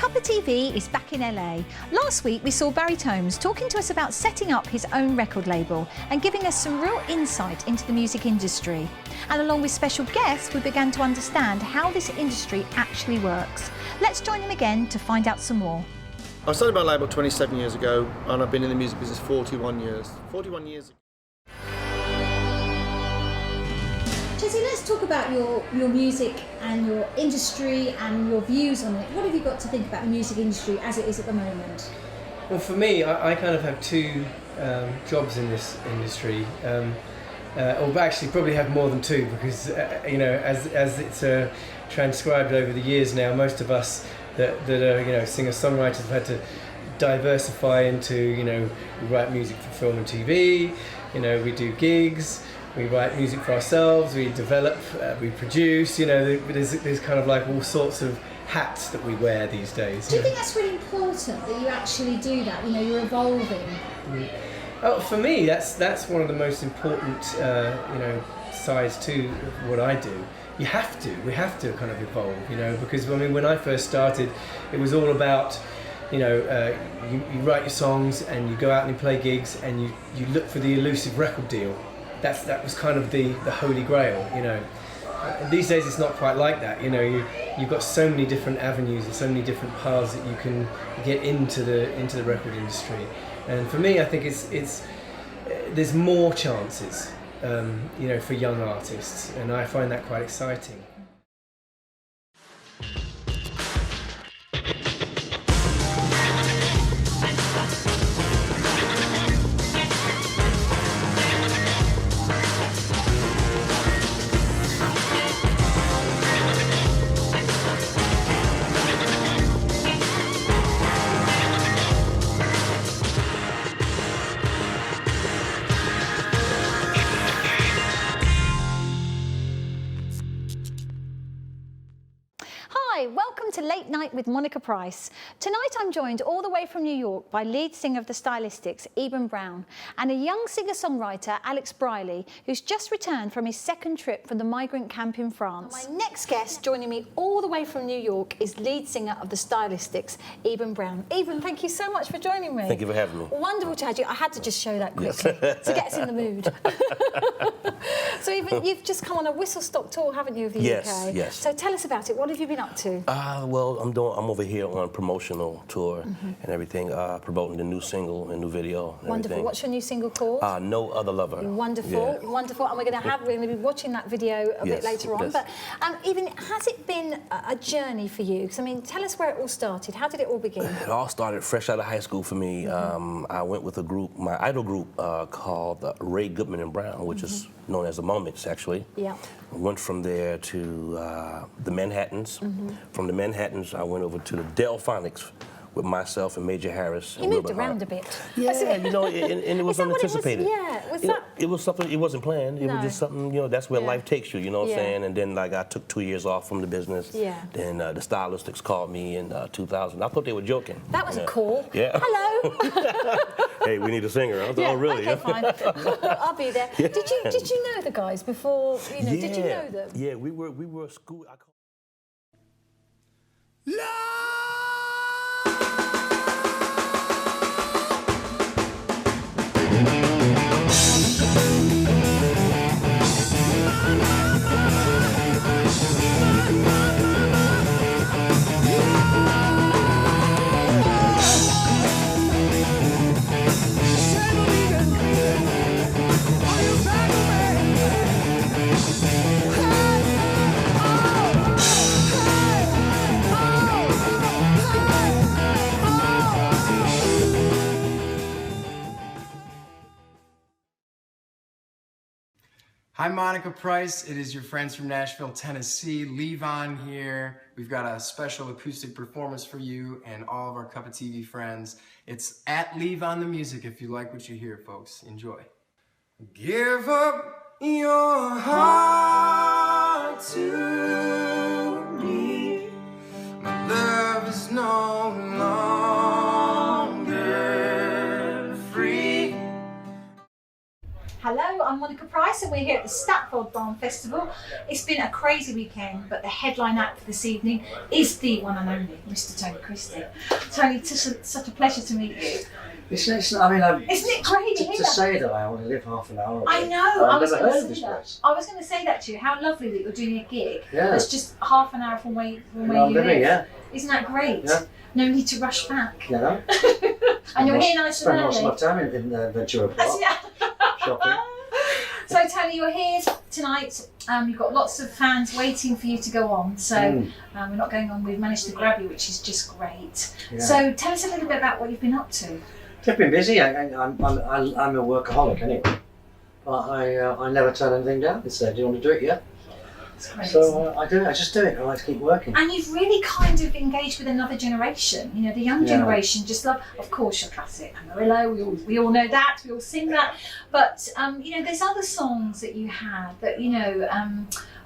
Cuppa TV is back in LA. Last week we saw Barry Tomes talking to us about setting up his own record label and giving us some real insight into the music industry. And along with special guests, we began to understand how this industry actually works. Let's join him again to find out some more. I started my label 27 years ago and I've been in the music business 41 years. 41 years ago. Jesse, let's talk about your music and your industry and your views on it. What have you got to think about the music industry as it is at the moment? Well, for me, I kind of have two jobs in this industry, or actually probably have more than two because, you know, as it's transcribed over the years now, most of us that are, you know, singer-songwriters have had to diversify into, you know, we write music for film and TV, you know, we do gigs, we write music for ourselves, we develop, we produce, you know, there's kind of like all sorts of hats that we wear these days. Do you think that's really important that you actually do that, you know, you're evolving? Oh, for me, that's one of the most important, you know, sides to what I do. We have to kind of evolve, you know, because I mean, when I first started, it was all about, you know, you write your songs and you go out and you play gigs and you look for the elusive record deal. That was kind of the holy grail, you know. These days it's not quite like that, you know. You've got so many different avenues and so many different paths that you can get into the record industry. And for me, I think it's there's more chances, you know, for young artists, and I find that quite exciting. Hi, welcome to Late Night with Monica Price. Tonight I'm joined all the way from New York by lead singer of the Stylistics, Eben Brown, and a young singer-songwriter, Alex Briley, who's just returned from his second trip from the migrant camp in France. And my next guest joining me all the way from New York is lead singer of the Stylistics, Eben Brown. Eben, thank you so much for joining me. Thank you for having me. Wonderful to have you. I had to just show that quickly to get us in the mood. So Eben, you've just come on a whistle-stop tour, haven't you, of the UK? Yes. So tell us about it. What have you been up to? Well, I'm over here on promotional tour and everything, promoting the new single and new video. And Wonderful. Everything. What's your new single called? No Other Lover. Wonderful, Yeah. wonderful. And we're going to be watching that video a bit later on. Yes. But even has it been a journey for you? Because I mean, tell us where it all started. How did it all begin? It all started fresh out of high school for me. I went with a group, my idol group, called Ray Goodman and Brown, which is known as the Moments, actually. Yeah. I went from there to the Manhattans. From the Manhattans, I went over to the Delphonics with myself and Major Harris. You moved around a bit. Yeah, you know, and it was unanticipated. Was that? It was something, it wasn't planned. It was just something, you know, that's where life takes you, you know what I'm saying? And then, like, I took 2 years off from the business. Yeah. Then the Stylistics called me in 2000. I thought they were joking. That was a call. Yeah. Hello. Hey, we need a singer. I was oh, really? Okay, fine. I'll be there. Yeah. Did you know the guys before? You know, did you know them? Yeah, we were school. Hi, Monica Price. It is your friends from Nashville, Tennessee. Levon here. We've got a special acoustic performance for you and all of our Cuppa TV friends. It's at Levon the Music if you like what you hear, folks. Enjoy. Give up your heart to me. My love is no longer free. Hello, I'm I'm Monica Price and we're here at the Stratford Barn Festival. It's been a crazy weekend, but the headline act for this evening is the one and only Mr. Tony Christie. Tony, it's such a pleasure to meet you. Isn't it great to say that I only live half an hour away? I know. I've never heard of this place. I was going to say that to you. How lovely that you're doing a gig Yeah. that's just half an hour from where you I'm living, live. yeah. Isn't that great? Yeah. No need to rush back. You know? And you're here nice and Spend most of my early. time in Ventura Park, shopping. So Tony, you're here tonight. You've got lots of fans waiting for you to go on. So we're not going on. We've managed to grab you, which is just great. Yeah. So tell us a little bit about what you've been up to. I've been busy. I'm a workaholic anyway. But I never turn anything down. Instead, do you want to do it? Yeah. That's great. So I do it. I just do it. I like to keep working. And you've really kind of engaged with another generation. You know, the young generation just love, of course, your classic Amarillo. We all know that. We all sing that. But you know, there's other songs that you had that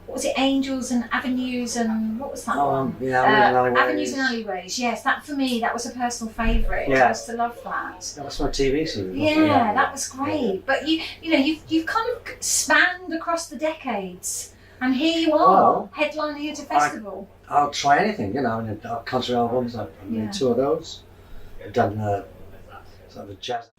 what was it? Angels and Avenues and what was that one? Yeah, Alleyways. Avenues and Alleyways. Yes, that for me, that was a personal favourite. Yeah. I used to love that. That was my TV series. Yeah, that was great. But you've kind of spanned across the decades. And here you are, headlining at a festival. I'll try anything, you know. I mean, country albums. I've made 2 of those. I've done sort of jazz.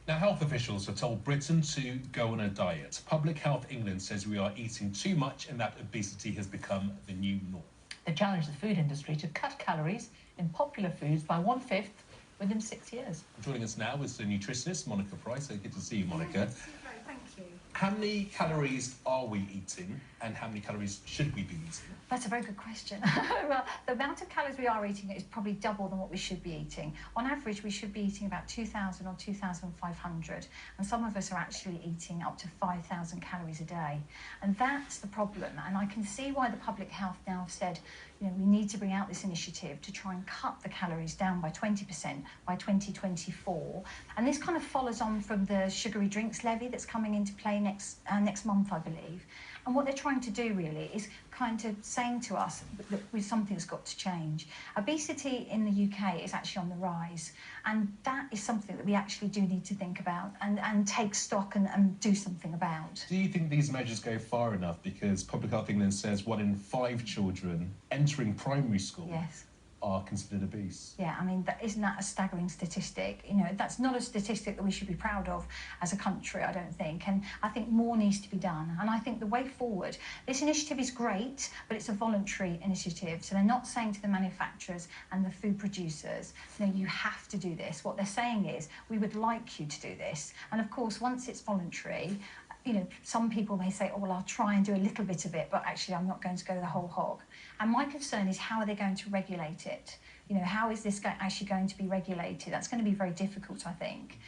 Now, health officials have told Britain to go on a diet. Public Health England says we are eating too much and that obesity has become the new norm. They challenged the food industry to cut calories in popular foods by 1/5 within 6 years. Joining us now is the nutritionist, Monica Price. So good to see you, Monica. Thank you. How many calories are we eating and how many calories should we be eating? That's a very good question. Well, the amount of calories we are eating is probably double than what we should be eating. On average, we should be eating about 2,000 or 2,500, and some of us are actually eating up to 5,000 calories a day. And that's the problem. And I can see why the Public Health now have said, we need to bring out this initiative to try and cut the calories down by 20% by 2024. And this kind of follows on from the sugary drinks levy that's coming into play next month, I believe. And what they're trying to do really is kind of saying to us that something's got to change. Obesity in the UK is actually on the rise, and that is something that we actually do need to think about and take stock and do something about. Do you think these measures go far enough? Because Public Health England says 1 in 5 children entering primary school are considered obese. Yeah, I mean, isn't that a staggering statistic? That's not a statistic that we should be proud of as a country, I don't think. And I think more needs to be done. And I think the way forward, this initiative is great, but it's a voluntary initiative. So they're not saying to the manufacturers and the food producers, you have to do this. What they're saying is, we would like you to do this. And of course, once it's voluntary, some people may say, well, I'll try and do a little bit of it, but actually I'm not going to go the whole hog. And my concern is, how are they going to regulate it? How is this actually going to be regulated? That's going to be very difficult, I think.